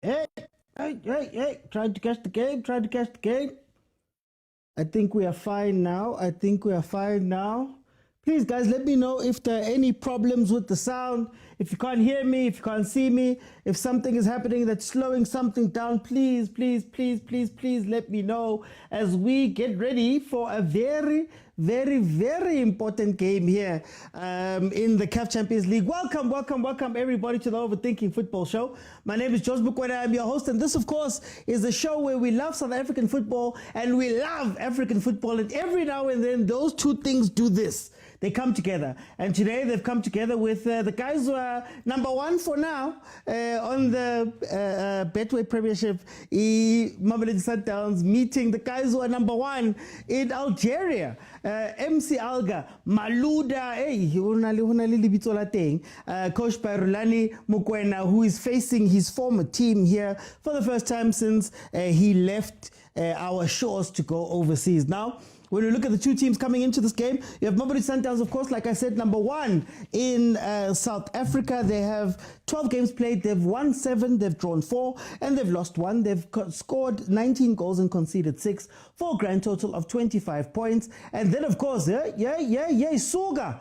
Hey. Trying to catch the game. I think we are fine now. Please, guys, let me know if there are any problems with the sound. If you can't hear me, if you can't see me, if something is happening that's slowing something down, please let me know as we get ready for a very important game here in the CAF Champions League. Welcome everybody to the Overthinking Football Show. My name is mokwena. I'm your host, and this, of course, is a show where we love South African football and we love African football, and every now and then those two things do this. They come together, and today they've come together with the guys who are number one for now on the Betway Premiership, MAMELODI Sundowns, meeting the guys who are number one in Algeria, MC Alger, Maluda, coached by Rulani Mokwena, who is facing his former team here for the first time since he left our shores to go overseas. Now, when we look at the two teams coming into this game, you have MAMELODI Sundowns, of course, like I said, number one in South Africa. They have 12 games played. They've won 7, they've drawn 4, and they've lost 1. They've scored 19 goals and conceded 6 for a grand total of 25 points. And then, of course, Suga.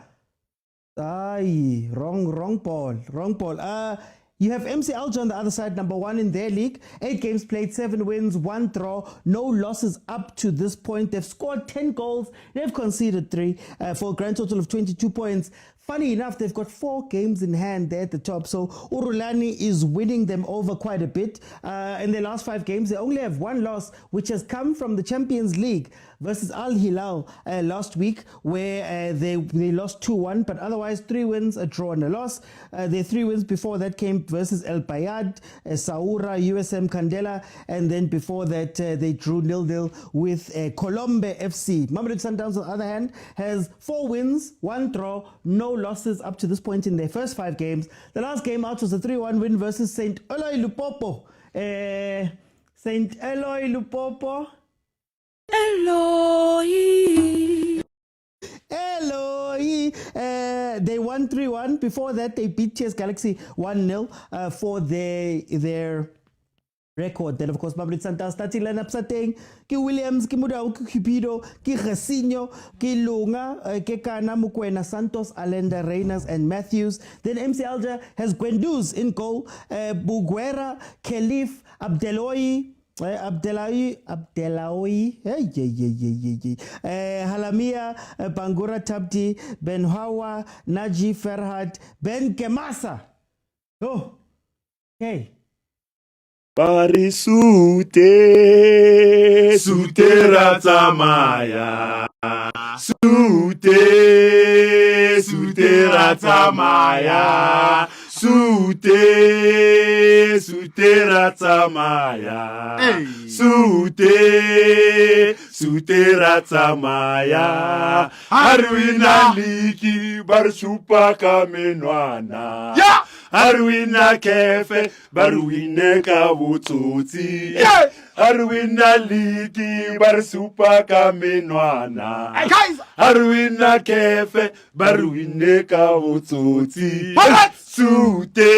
Wrong ball. You have MC Alger on the other side, number one in their league. 8 games played, 7 wins, 1 draw, no losses up to this point. They've scored 10 goals, they've conceded 3 for a grand total of 22 points. Funny enough, they've got 4 games in hand there at the top, so Rulani is winning them over quite a bit. In their last 5 games, they only have 1 loss, which has come from the Champions League versus Al Hilal last week, where they lost 2-1, but otherwise 3 wins, a draw and a loss. Their 3 wins before that came versus El Bayad, Saoura, USM Candela, and then before that they drew 0-0 with Colombe FC. MAMELODI Sundowns, on the other hand, has 4 wins, 1 draw, no losses up to this point in their first 5 games. The last game out was a 3-1 win versus St. Eloy Lupopo. St. Eloy Lupopo. Eloy. They won 3-1. Before that, they beat TS Galaxy 1-0 for their record. Then, of course, MAMELODI Sundowns starting lineup starting ke Williams, ke Motaung, ke Cupido, ke Jacinho, ke Lunga, ke Kana, Mokwena, Santos, Allende, Reynas, and Matthews. Then MC Alger has Gwenduz in goal, Buguera, Khalif, Abdeloy, Halamia, Bangura Tabdi, Ben Hawa, Naji Ferhat, Ben Kemasa. Oh, hey. Parisute ratamaya. Sute ratamaya. Sute ratamaya. Sute ratamaya. Arwina liki barsupa kamenwana. Yeah! Arwina kefe barwine kabututi. Yeah! Arwina liki barsupa kamenwana. Hey guys! Arwina kefe barwine kabututi. Sute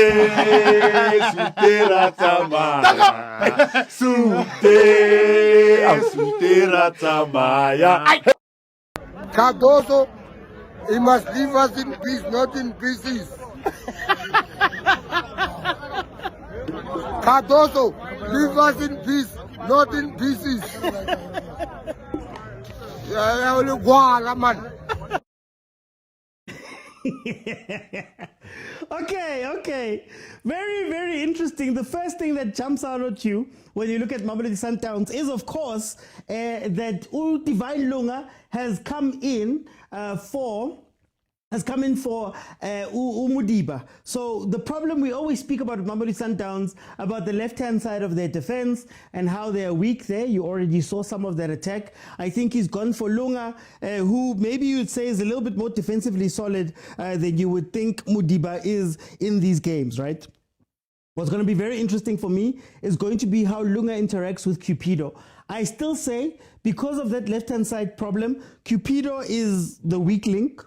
ratamaya. Sute ratamaya. Cardoso, he must leave us in peace, not in pieces. Cardoso, leave us in peace, not in pieces. Okay. Very interesting. The first thing that jumps out at you when you look at MAMELODI Sundowns is, of course, that Divine Lunga has come in for Umudiba. So the problem we always speak about MAMELODI Sundowns, about the left-hand side of their defense and how they are weak there. You already saw some of that attack. I think he's gone for Lunga, who maybe you'd say is a little bit more defensively solid than you would think Mudiba is in these games, right? What's going to be very interesting for me is going to be how Lunga interacts with Cupido. I still say, because of that left-hand side problem, Cupido is the weak link.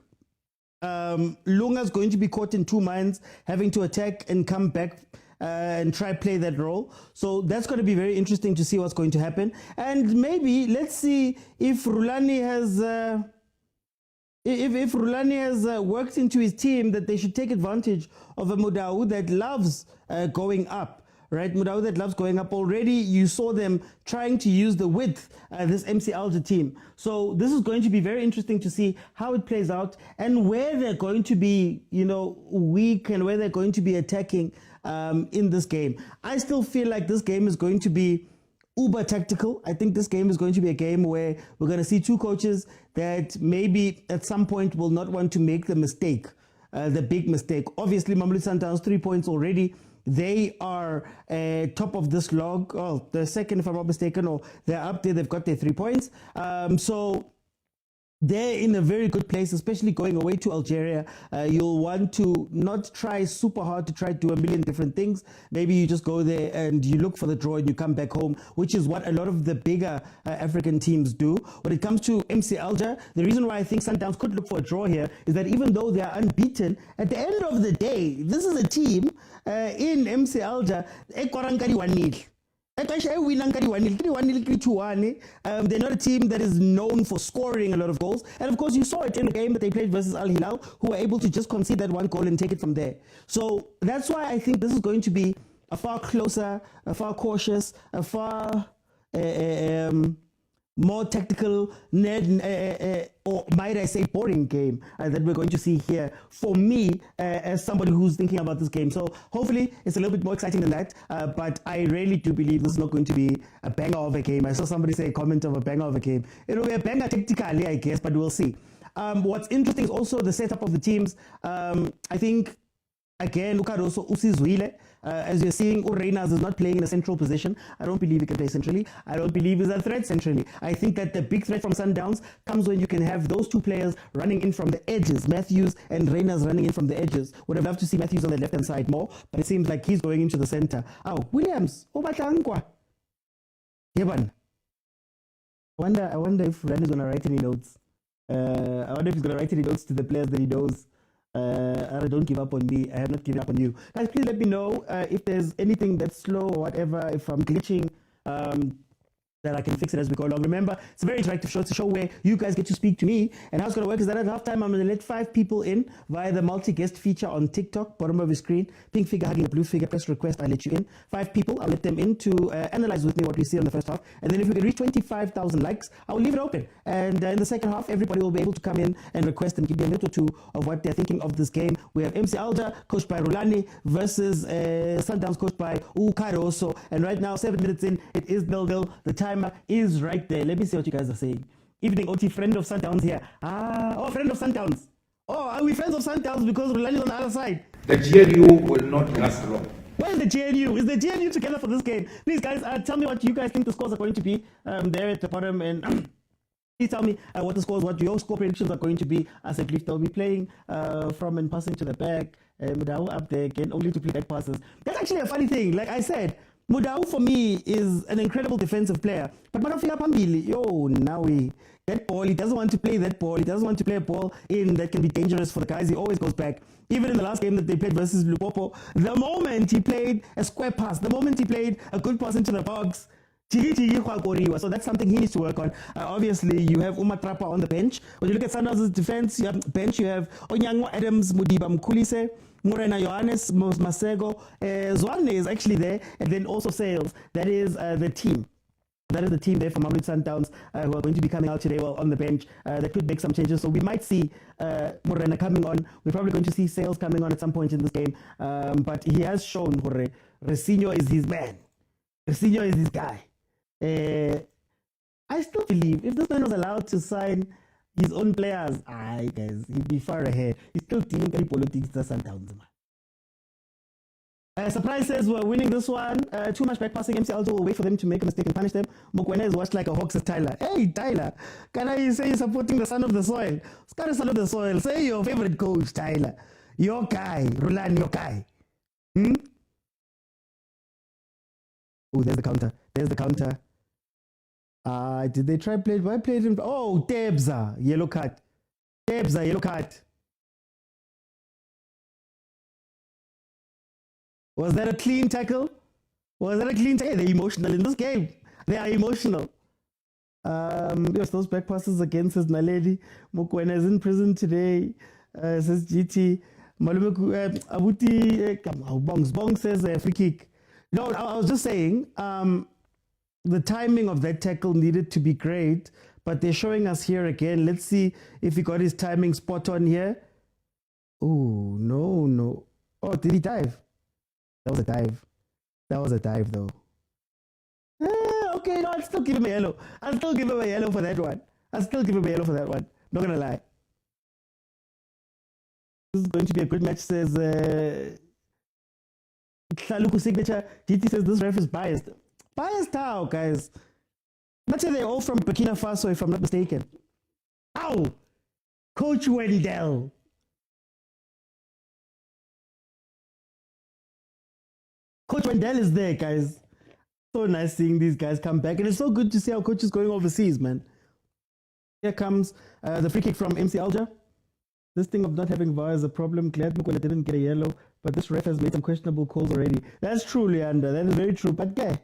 Lunga's going to be caught in 2 minds, having to attack and come back and try play that role. So that's going to be very interesting to see what's going to happen. And maybe let's see if Rulani has if Rulani has worked into his team that they should take advantage of a Motaung that loves going up. Right, Motaung that loves going up. Already you saw them trying to use the width, this MC Alger team. So this is going to be very interesting to see how it plays out and where they're going to be, you know, weak and where they're going to be attacking in this game. I still feel like this game is going to be uber tactical. I think this game is going to be a game where we're going to see two coaches that maybe at some point will not want to make the mistake, the big mistake. Obviously, Mamelodi Sundowns 3 points already. They are top of this log. Oh, the second, if I'm not mistaken, or they're up there. They've got their 3 points. So they're in a very good place, especially going away to Algeria. You'll want to not try super hard to try to do a million different things. Maybe you just go there and you look for the draw and you come back home, which is what a lot of the bigger African teams do. When it comes to MC Alger, the reason why I think Sundowns could look for a draw here is that even though they are unbeaten, at the end of the day, this is a team in MC Alger, they're not a team that is known for scoring a lot of goals. And of course, you saw it in the game that they played versus Al Hilal, who were able to just concede that one goal and take it from there. So that's why I think this is going to be a far closer, a far cautious, a far more tactical, or might I say boring game that we're going to see here for me as somebody who's thinking about this game. So hopefully it's a little bit more exciting than that, but I really do believe this is not going to be a banger of a game. I saw somebody say a comment of a banger of a game. It'll be a banger tactically, I guess, but we'll see. What's interesting is also the setup of the teams. I think, again, Ukaroso Usizwile. As you're seeing, Reyners is not playing in a central position. I don't believe he can play centrally. I don't believe he's a threat centrally. I think that the big threat from Sundowns comes when you can have those two players running in from the edges, Matthews and Reyners running in from the edges. Would have loved to see Matthews on the left-hand side more, but it seems like he's going into the center. Oh, Williams, Obatlankwa. Yeban. I wonder if Rand is going to write any notes. I wonder if he's going to write any notes to the players that he knows. Don't give up on me. I have not given up on you. Guys, please let me know if there's anything that's slow or whatever, if I'm glitching, that I can fix it as we go along. Remember, it's a very interactive show. It's a show where you guys get to speak to me. And how it's going to work is that at halftime, I'm going to let 5 people in via the multi-guest feature on TikTok, bottom of your screen. Pink figure hugging a blue figure, press request, I let you in. 5 people, I'll let them in to analyze with me what we see on the first half. And then if we can reach 25,000 likes, I will leave it open. And in the second half, everybody will be able to come in and request and give me a minute or two of what they're thinking of this game. We have MC Alger, coached by Rulani, versus Sundowns, coached by Ukaroso. And right now, 7 minutes in, it is 0-0. The timer is right there. Let me see what you guys are saying. Evening, OT, friend of Sundowns here. Friend of Sundowns. Oh, are we friends of Sundowns because Rulani is on the other side? The GNU will not last long. Where is the GNU? Is the GNU together for this game? Please, guys, tell me what you guys think the scores are going to be there at the bottom. And please tell me what the scores, what your score predictions are going to be. As a cliff, they'll be playing from and passing to the back. Motaung up there again, only to play back passes. That's actually a funny thing. Like I said, Motaung for me is an incredible defensive player. But Manafika Pambili, that ball, he doesn't want to play that ball. He doesn't want to play a ball in that can be dangerous for the guys. He always goes back. Even in the last game that they played versus Lupopo, the moment he played a square pass, the moment he played a good pass into the box, so that's something he needs to work on. Obviously, you have Umatrapa on the bench. When you look at Sundowns' defense, you have bench, you have Onyango Adams, Mudiba Mkulise, Morena Johannes, Masego. Zwane is actually there, and then also Sales. That is the team. That is the team there from Mamelodi Sundowns who are going to be coming out today on the bench. That could make some changes. So we might see Morena coming on. We're probably going to see Sales coming on at some point in this game. But he has shown Resinho is his man. Resinho is his guy. I still believe if this man was allowed to sign his own players, guys, he'd be far ahead. He's still thinking any politics to Sundowns, man. Surprise says we're winning this one. Too much back passing. MC Alger will wait for them to make a mistake and punish them. Mokwena is watched like a hawk, says Tyler. Hey, Tyler, can I say you're supporting the son of the soil? It's kind of son of the soil. Say your favorite coach, Tyler. Your guy, Rulani, your guy. Oh, there's the counter. There's the counter. Did they try play? Why played him? Oh, Debza, yellow card. Debza, yellow card. Was that a clean tackle? Was that a clean tackle? They're emotional in this game. They are emotional. Yes, those back passes again, says Naledi. Mokwena is in prison today, says GT. Malume Abuti, Bong says free kick. No, I was just saying, the timing of that tackle needed to be great, but they're showing us here again. Let's see if he got his timing spot on here. Oh, no. Oh, did he dive? That was a dive. That was a dive, though. Okay, no, I'll still give him a yellow. I'll still give him a yellow for that one. Not gonna lie. This is going to be a good match, says Klaluku Signature. GT says this ref is biased. Biased how, guys? Let's say they're all from Burkina Faso, if I'm not mistaken. Ow! Coach Wendell. Coach Wendell is there, guys. So nice seeing these guys come back. And it's so good to see our coaches going overseas, man. Here comes the free kick from MC Alger. This thing of not having VAR is a problem. Glad Mokwena didn't get a yellow, but this ref has made some questionable calls already. That's true, Leander. That is very true. But guy,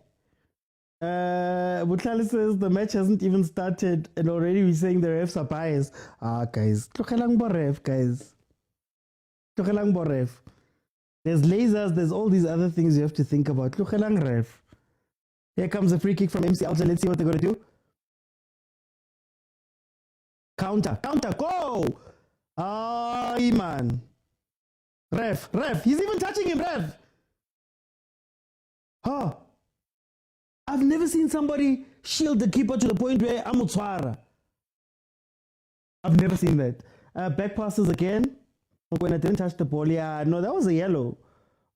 Butlali says the match hasn't even started and already we're saying the refs are biased. Guys. Tlogelang bo ref, guys. Tlogelang bo ref. There's lasers, there's all these other things you have to think about. Tlogelang ref. Here comes a free kick from MC Alger. Let's see what they're going to do. Counter, go! Man. Ref. He's even touching him, ref. I've never seen somebody shield the keeper to the point where Amutswara. I've never seen that. Back passes again. When I didn't touch the ball, yeah, no, that was a yellow.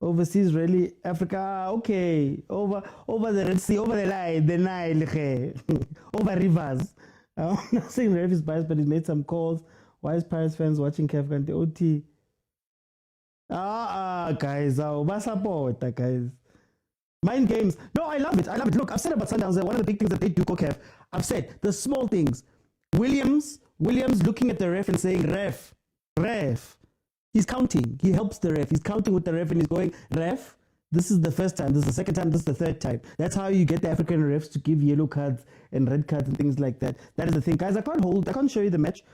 Overseas rally, Africa, okay. Over the Red Sea, over the line, the Nile, over rivers. I'm not saying the ref is biased, but he's made some calls. Why is Paris fans watching CAF and the OT? Guys, support, guys. Mind games. No, I love it. Look, I've said about Sundowns, one of the big things that they do, CAF. I've said the small things. Williams looking at the ref and saying, ref. He's counting. He helps the ref. He's counting with the ref and he's going, ref, this is the first time, this is the second time, this is the third time. That's how you get the African refs to give yellow cards and red cards and things like that. That is the thing. Guys, I can't show you the match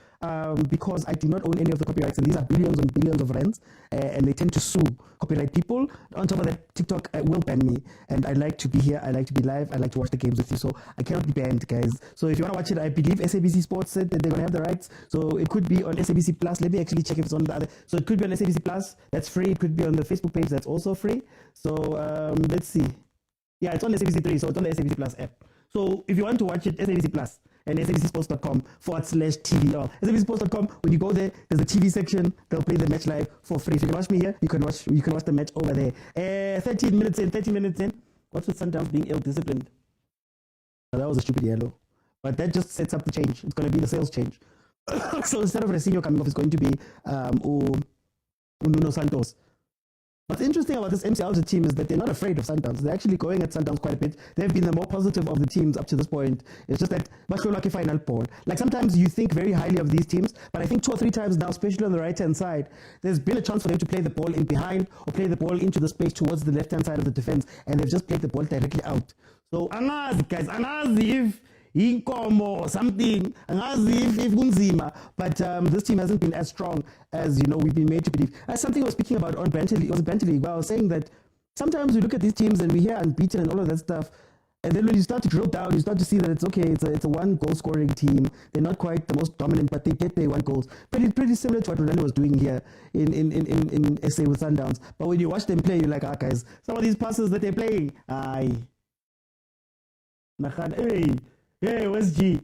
because I do not own any of the copyrights, and these are billions and billions of rands, and they tend to sue copyright people. On top of that, TikTok will ban me, and I like to be here, I like to be live, I like to watch the games with you, so I cannot be banned, guys. So if you want to watch it, I believe SABC Sports said that they're going to have the rights, so it could be on SABC Plus. Let me actually check if it's on the other. So it could be on SABC Plus, that's free. It could be on the Facebook page, that's also free. So let's see. Yeah, it's on SABC 3, so it's on the SABC Plus app. So if you want to watch it, SABC Plus and sabcsports.com/TV. sabcsports.com, when you go there, there's a TV section. They'll play the match live for free. If you can watch me here, you can watch the match over there. 13 minutes in. What's with Sundowns being ill-disciplined? That was a stupid yellow. But that just sets up the change. It's going to be the sales change. So instead of Resinho coming off, it's going to be Nuno Santos. What's interesting about this MC Alger team is that they're not afraid of Sundowns. They're actually going at Sundowns quite a bit. They've been the more positive of the teams up to this point. It's just that Basholaki final ball. Like sometimes you think very highly of these teams, but I think 2 or 3 times now, especially on the right-hand side, there's been a chance for them to play the ball in behind or play the ball into the space towards the left-hand side of the defense, and they've just played the ball directly out. So angazi guys, if inkomo something, angazi if kunzima, but this team hasn't been as strong as we've been made to believe. As something I was speaking about on Banter League, where I was saying that sometimes we look at these teams and we hear unbeaten and all of that stuff, and then when you start to drill down, you start to see that it's okay, it's a 1 goal scoring team. They're not quite the most dominant, but they get their 1 goals. Pretty similar to what Ronaldo was doing here in SA with Sundowns. But when you watch them play, you're like, guys, some of these passes that they're playing, hey, where's G?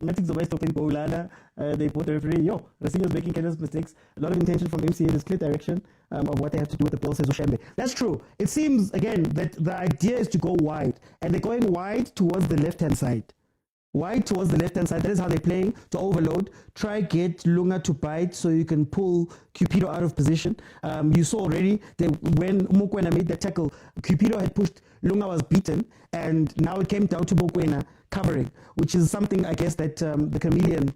Nothing's the waste of in Paulana. They put the referee. Rasinho's making careless mistakes. A lot of intention from MCA. There's clear direction of what they have to do with the ball, says Ushembe. That's true. It seems, again, that the idea is to go wide. And they're going wide towards the left-hand side. That is how they're playing, to overload. Try get Lunga to bite so you can pull Cupido out of position. You saw already that when Mokwena made that tackle, Cupido had pushed, Lunga was beaten, and now it came down to Mokwena covering, which is something I guess that the chameleon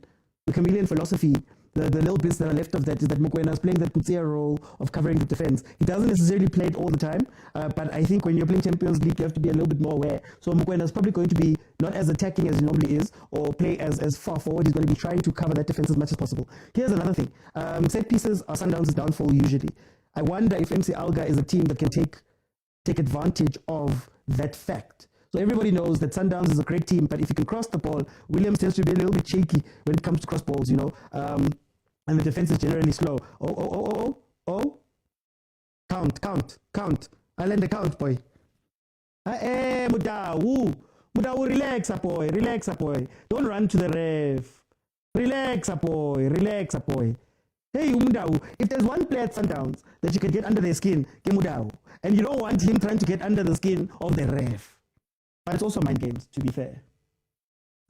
philosophy the little bits that are left of that is that Mokwena is playing that Kutsia role of covering the defense. He doesn't necessarily play it all the time, but I think when you're playing Champions League, you have to be a little bit more aware. So Mokwena is probably going to be not as attacking as he normally is, or play as far forward. He's going to be trying to cover that defense as much as possible. Here's another thing. Set pieces are Sundowns' downfall usually. I wonder if MC Alger is a team that can take advantage of that fact. So everybody knows that Sundowns is a great team, but if you can cross the ball, Williams tends to be a little bit shaky when it comes to cross balls, you know, and the defense is generally slow. Count. I'll end the count, boy. Motaung, relax, boy. Don't run to the ref. Relax, boy. Hey, Motaung, if there's one player at Sundowns that you can get under their skin, get Motaung. And you don't want him trying to get under the skin of the ref. But it's also mind games, to be fair.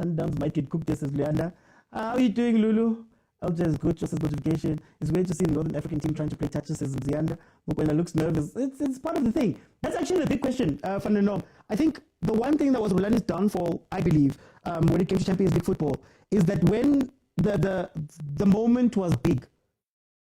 Sundowns might get cooked just as Leander. How are you doing, Lulu? Alger is good, just as notification. It's weird to see the Northern African team trying to play touches as Zianda. Mokwena looks nervous. It's part of the thing. That's actually the big question, Van der Norm. I think the one thing that was Rulani's downfall, I believe, when it came to Champions League football, is that when the moment was big,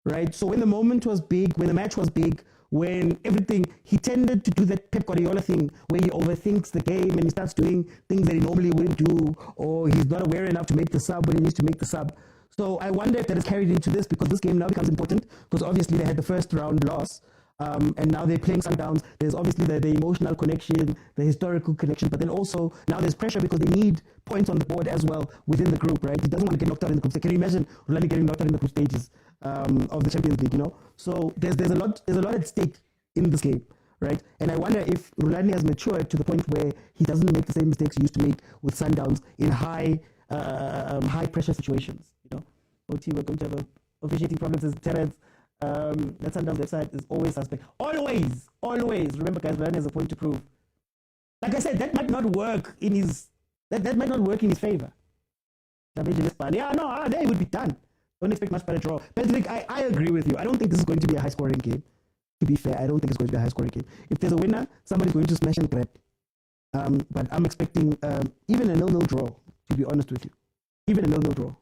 right? So when the moment was big, when the match was big, when everything, he tended to do that Pep Guardiola thing where he overthinks the game and he starts doing things that he normally wouldn't do, or he's not aware enough to make the sub when he needs to make the sub. So I wonder if that is carried into this, because this game now becomes important, because obviously they had the first round loss, and now they're playing Sundowns. There's obviously the emotional connection, the historical connection, but then also now there's pressure because they need points on the board as well within the group, right? He doesn't want to get knocked out in the group. So can you imagine Rulani getting knocked out in the group stages of the Champions League, you know? So there's a lot at stake in this game, right? And I wonder if Rulani has matured to the point where he doesn't make the same mistakes he used to make with Sundowns in high pressure situations, you know? OT, we're going to have officiating problems as Terence. That Sundowns website is always suspect. Always. Remember, guys, Rulani has a point to prove. Like I said, that might not work in his favor. Yeah, no, there it would be done. Don't expect much better draw. But like, I agree with you. I don't think this is going to be a high-scoring game. To be fair, I don't think it's going to be a high-scoring game. If there's a winner, somebody's going to smash and grab. But I'm expecting even a 0-0 draw, to be honest with you. Even a 0-0 draw.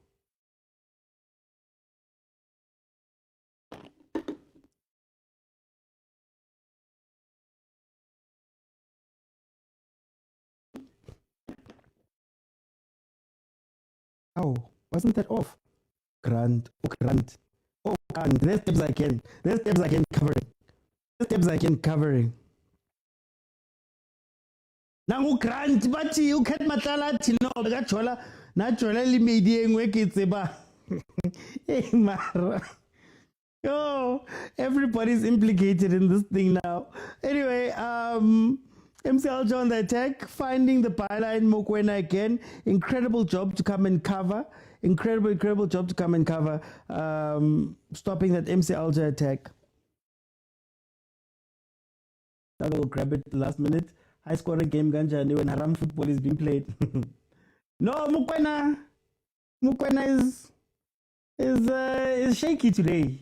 Oh, wasn't that off? Grant. Oh, and there's steps I can covering. Now grant, but you can't matala tino bagachola, naturally mediating work it's about. Hey, Mara. Oh, everybody's implicated in this thing now. Anyway, MC Alger on the attack, finding the byline Mokwena again. Incredible job to come and cover. Incredible job to come and cover, stopping that MC Alger attack. Now they will grab it at the last minute. High scoring game ganja when haram football is being played. No, Mokwena is shaky today.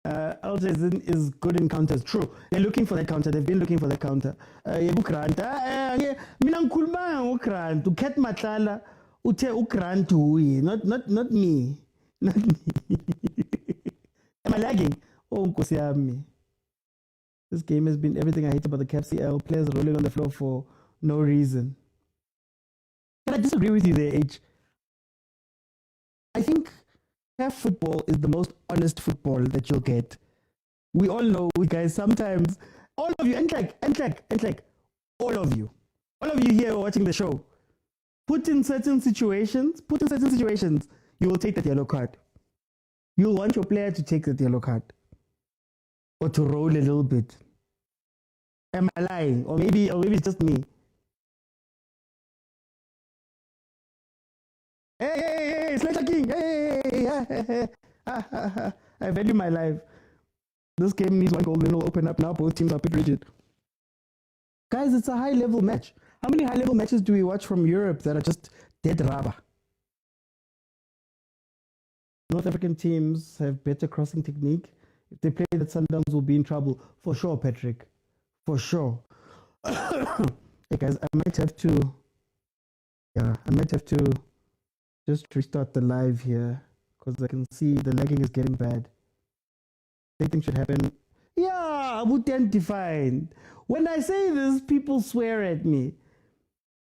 Alger is good in counters. True, they're looking for that counter. They've been looking for that counter. Not me. Am I lagging? Oh, Nkosiami. This game has been everything I hate about the CAF CL. Players rolling on the floor for no reason. Can I disagree with you there, H? I think CAF football is the most honest football that you'll get. We all know, guys, sometimes, all of you, and all of you here watching the show, put in certain situations, you will take that yellow card. You'll want your player to take that yellow card. Or to roll a little bit. Am I lying? Or maybe it's just me. Hey, Slater King! Hey! I value my life. This game needs one goal, then it'll open up now. Both teams are a bit rigid. Guys, it's a high-level match. How many high-level matches do we watch from Europe that are just dead rubber? North African teams have better crossing technique. If they play that, Sundowns will be in trouble. For sure, Patrick. For sure. Hey guys, I might have to just restart the live here, because I can see the lagging is getting bad. Anything should happen. Yeah, Abu defined. When I say this, people swear at me.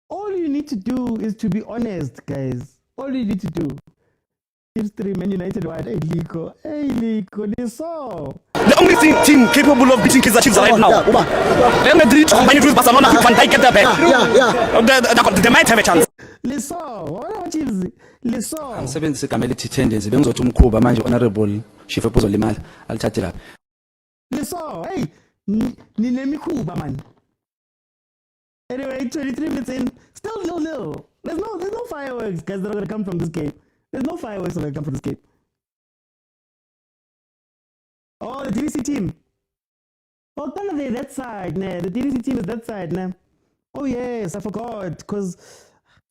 All you need to do is to be honest, guys. All you need to do. Chiefs 3, Man United 1. Hey, Liko, they saw. The only team capable of beating Kaizer Chiefs right now. Real Madrid, when you lose Barcelona, Van Dijk get there back. They might have a chance. Leso, what Chiefs? Leso. Ngisebenzisa igama elithi tendency bengizothi umkhuba manje honorable chief ebuzo limali alithathe lapha. Leso, hey, ninemikhuba man. Anyway, 23 minutes in, still nil. There's no fireworks, guys, that are going to come from this game. There's no fireworks that are going to come from this game. Oh, the DDC team. Oh, that side, nah. The DDC team is that side, nah. Oh, yes, I forgot, because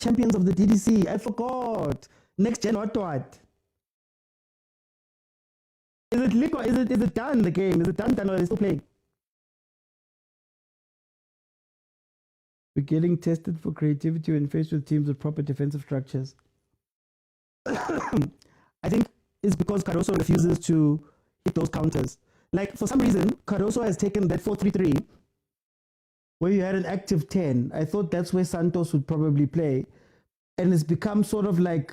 champions of the DDC, I forgot. Next gen, what? Is it league or is it done, the game? Is it done or are they still playing? We're getting tested for creativity when faced with teams with proper defensive structures. I think it's because Caruso refuses to hit those counters. Like, for some reason, Caruso has taken that 4-3-3 where you had an active 10. I thought that's where Santos would probably play. And it's become sort of like,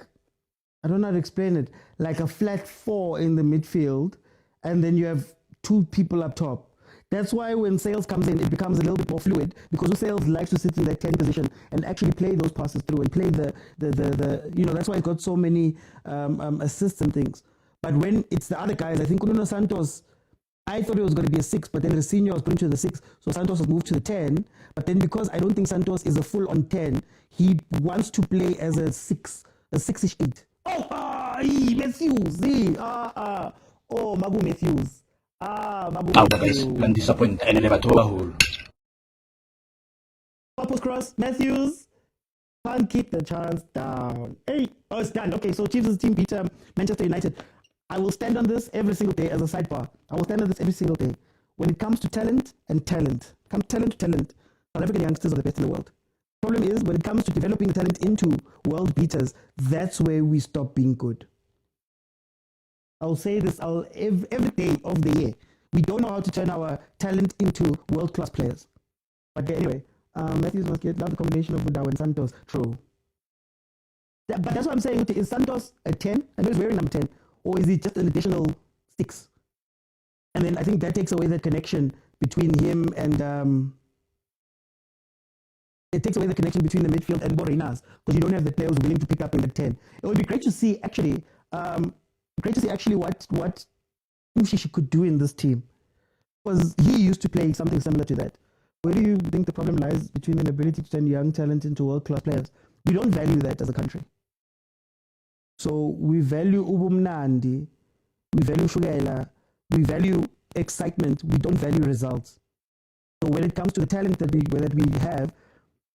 I don't know how to explain it, like a flat 4 in the midfield. And then you have 2 people up top. That's why when Sales comes in, it becomes a little bit more fluid, because Sales likes to sit in that 10 position and actually play those passes through and play the that's why he's got so many assists and things. But when it's the other guys, I think Nuno Santos, I thought it was going to be a 6, but then Resinho was put into the 6, so Santos was moved to the 10. But then because I don't think Santos is a full-on 10, he wants to play as a 6, a 6-ish 8. Matthews, Magu Matthews. Guys, and disappoint and never to a hole. Post cross, Matthews can't keep the chance down. Hey, it's done. Okay, so Chiefs' team beat Manchester United. I will stand on this every single day as a sidebar. I will stand on this every single day. When it comes to talent, South African youngsters are the best in the world. Problem is, when it comes to developing talent into world beaters, that's where we stop being good. I'll say this every day of the year. We don't know how to turn our talent into world-class players. But anyway, Matthews must get love the combination of Budawa and Santos. True. But that's what I'm saying. Is Santos a 10? I know he's wearing number 10. Or is he just an additional 6? And then I think that takes away that connection between him and... it takes away the connection between the midfield and Borinas, because you don't have the players willing to pick up in the 10. It would be great to see actually... what Mshishi could do in this team, because he used to play something similar to that. Where do you think the problem lies between an ability to turn young talent into world-class players? We don't value that as a country. So we value Ubumnandi, we value Shugela, we value excitement, we don't value results. So when it comes to the talent that we have,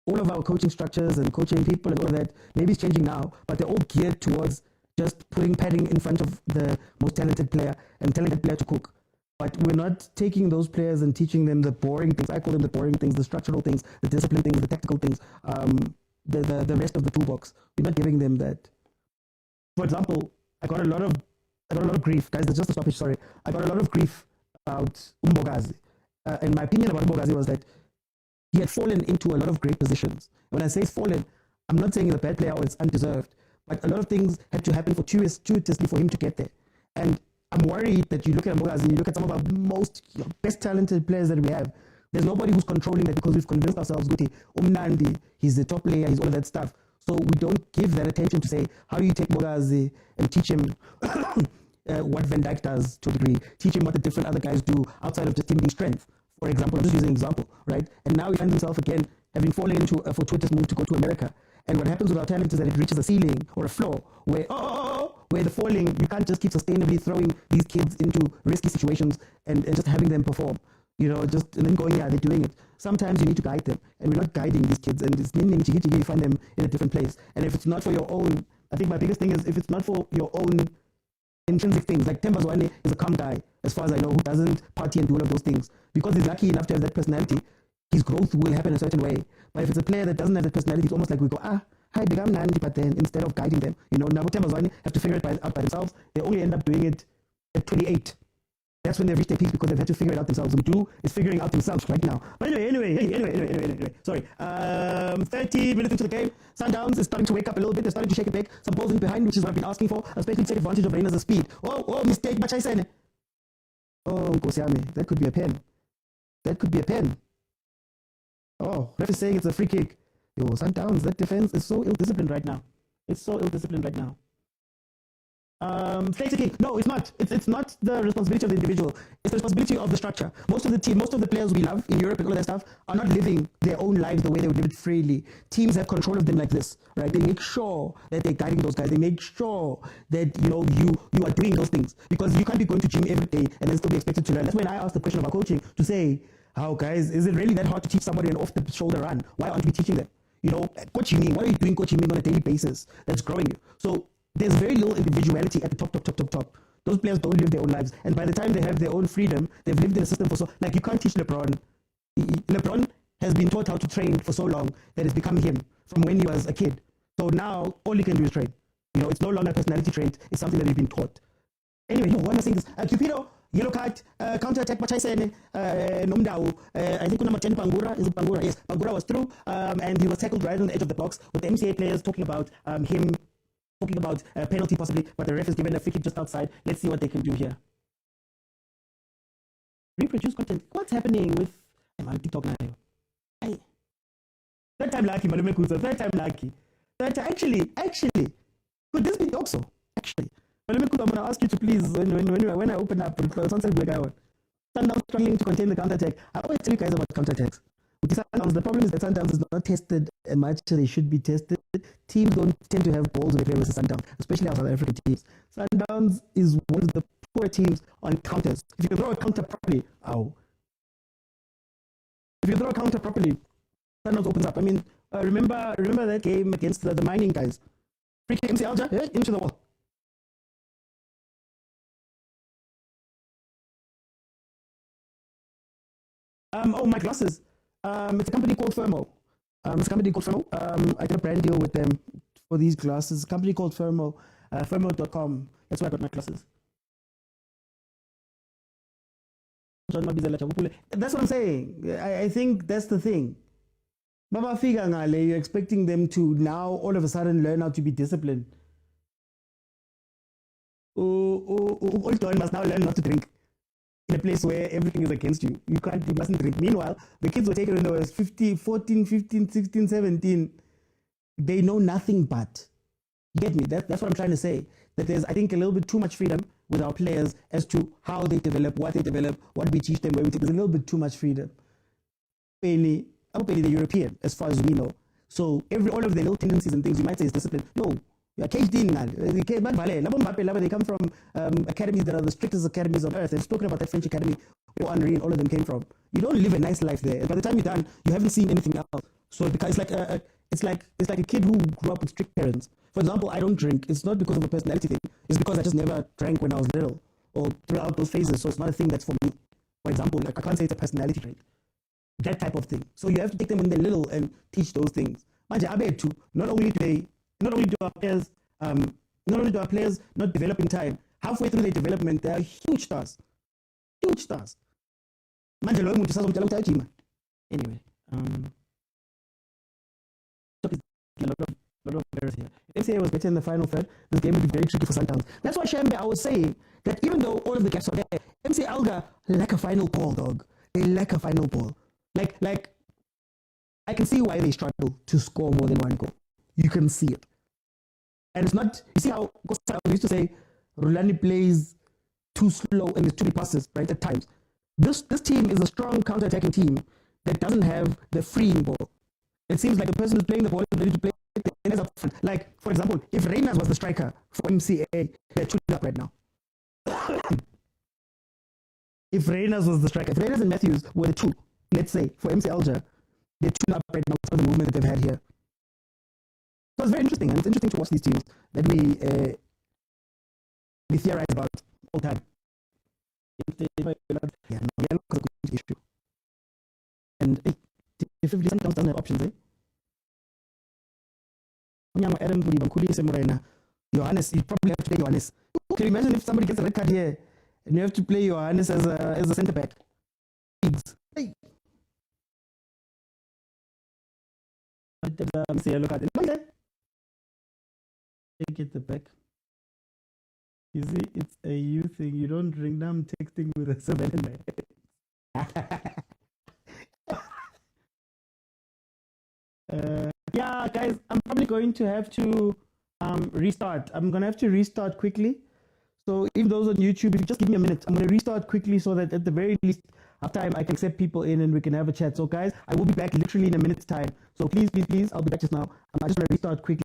all of our coaching structures and coaching people and all of that, maybe it's changing now, but they're all geared towards just putting padding in front of the most talented player and telling that player to cook. But we're not taking those players and teaching them the boring things. I call them the boring things, the structural things, the discipline things, the tactical things, the rest of the toolbox. We're not giving them that. For example, I got a lot of grief, guys. That's just a stoppage. Sorry, I got a lot of grief about Mbogazi. And my opinion about Mbogazi was that he had fallen into a lot of great positions. When I say he's fallen, I'm not saying he's a bad player or it's undeserved. But a lot of things had to happen fortuitously for him to get there. And I'm worried that you look at Mbogazi, you look at some of our best talented players that we have, there's nobody who's controlling that, because we've convinced ourselves, Guti, Umnandi, he's the top player, he's all of that stuff. So we don't give that attention to say, how do you take Mbogazi and teach him what Van Dijk does to a degree, teach him what the different other guys do outside of just him being strength. For example, I'm just using an example, right? And now he finds himself again having fallen into a fortuitous move to go to America. And what happens with our talent is that it reaches a ceiling or a floor where the falling, you can't just keep sustainably throwing these kids into risky situations and just having them perform. And then going, yeah, they're doing it. Sometimes you need to guide them, and we're not guiding these kids, and it's you find them in a different place. And if it's not for your own, I think my biggest thing is if it's not for your own intrinsic things, like Themba Zwane is a calm guy, as far as I know, who doesn't party and do all of those things. Because he's lucky enough to have that personality, his growth will happen a certain way. But if it's a player that doesn't have that personality, it's almost like we go, I Hi, become Nandi, but then instead of guiding them, Nabutemazwani have to figure it out by themselves. They only end up doing it at 28. That's when they've reached their peak because they've had to figure it out themselves. Mdu is figuring out themselves right now. But anyway. Sorry. 30 minutes into the game, Sundowns is starting to wake up a little bit. They're starting to shake it back. Some balls in behind, which is what I've been asking for, especially take advantage of Reina's speed. Oh, mistake, Machaisene. Oh, Kosiame, that could be a pen. Oh, ref is saying it's a free kick. Yo, Sundowns, that defense is so ill-disciplined right now. Straight kick. No, it's not. It's not the responsibility of the individual. It's the responsibility of the structure. Most of the players we love in Europe and all that stuff are not living their own lives the way they would live it freely. Teams have control of them like this, right? They make sure that they're guiding those guys. They make sure that you are doing those things, because you can't be going to gym every day and then still be expected to learn. That's when I asked the question about coaching to say, how guys, is it really that hard to teach somebody an off the shoulder run? Why aren't we teaching them? Coaching me. What are you doing coaching me on a daily basis that's growing you? So there's very little individuality at the top. Those players don't live their own lives. And by the time they have their own freedom, they've lived in a system for so... Like, you can't teach LeBron. LeBron has been taught how to train for so long that it's become him from when he was a kid. So now, all he can do is train. It's no longer a personality trait. It's something that he's been taught. Anyway, why am I saying this? Cupido, yellow card, counter-attack, Machaisene, Nomdao. I think number 10, Pangura. Is it Pangura? Yes, Pangura was through, and he was tackled right on the edge of the box with the MCA players talking about him... Talking about a penalty possibly, but the ref is given a free kick just outside. Let's see what they can do here. Reproduce content. What's happening with... I'm on TikTok now. Third time lucky, Malume Kuza. Third time lucky. Actually, could this be also? Actually, Malume Kuza, I'm going to ask you to please, when I open up, sunset black hour, Sundowns struggling to contain the counter-attack. I always tell you guys about counter-attacks. The problem is that Sundowns is not tested as much as they should be tested. Teams don't tend to have balls when they play with Sundowns, especially our South African teams. Sundowns is one of the poor teams on counters. If you can throw a counter properly, Sundowns opens up. I mean, remember that game against the mining guys? Free kick, MC Alger, into the wall. My glasses. It's a company called Thermo. I did a brand deal with them for these glasses. A company called Thermo, thermo.com. That's where I got my glasses. That's what I'm saying. I think that's the thing. Baba Figa Ngale, you're expecting them to now all of a sudden learn how to be disciplined. Old must now learn not to drink in a place where everything is against you. You mustn't drink. Meanwhile, the kids were taken when they was 14, 15, 16, 17. They know nothing but. You get me? That's what I'm trying to say. That there's, I think, a little bit too much freedom with our players as to how they develop, what we teach them, where we take. There's a little bit too much freedom. Penny, the European, as far as we know. So all of their little tendencies and things, you might say is discipline. No. You are caged in now. They come from academies that are the strictest academies on earth. They've spoken about that French academy where Henri and all of them came from. You don't live a nice life there. And by the time you're done, you haven't seen anything else. So because it's like a kid who grew up with strict parents. For example, I don't drink. It's not because of a personality thing. It's because I just never drank when I was little or throughout those phases. So it's not a thing that's for me. For example, I can't say it's a personality trait. That type of thing. So you have to take them when they're little and teach those things. Not only do our players not develop in time, halfway through their development, they are huge stars. Anyway, a lot of errors here. MCA was better in the final third. This game would be very tricky for Sundowns. That's why Shambe, I was saying that even though all of the gaps are there, MC Alger lack a final ball, dog. They lack a final ball. Like, I can see why they struggle to score more than one goal. You can see it. And it's not, you see how Costa used to say, Rulani plays too slow and there's too many passes, right, at times. This team is a strong counter-attacking team that doesn't have the freeing ball. It seems like the person who's playing the ball is ready to play it up front. Like, for example, if Reyners was the striker for MCA, they're shooting up right now. If Reyners was the striker, if Reyners and Matthews were the two, let's say, for MC Alger, they're shooting up right now for the movement that they've had here. So it's very interesting, and it's interesting to watch these teams that we theorize about all the time. Yeah, no, yellow is a good issue. And if Sundowns doesn't have options, Adam Johannes, you probably have to play Johannes. Can you imagine if somebody gets a red card here and you have to play Johannes as a centre back? Hey. Say yellow card. Take it the back. You see, it's a you thing. You don't ring them texting with a 7 yeah, guys, I'm probably going to have to restart. I'm going to have to restart quickly. So if those on YouTube, if you just give me a minute, I'm going to restart quickly so that at the very least, after time, I can accept people in and we can have a chat. So guys, I will be back literally in a minute's time. So please, I'll be back just now. I just want to restart quickly.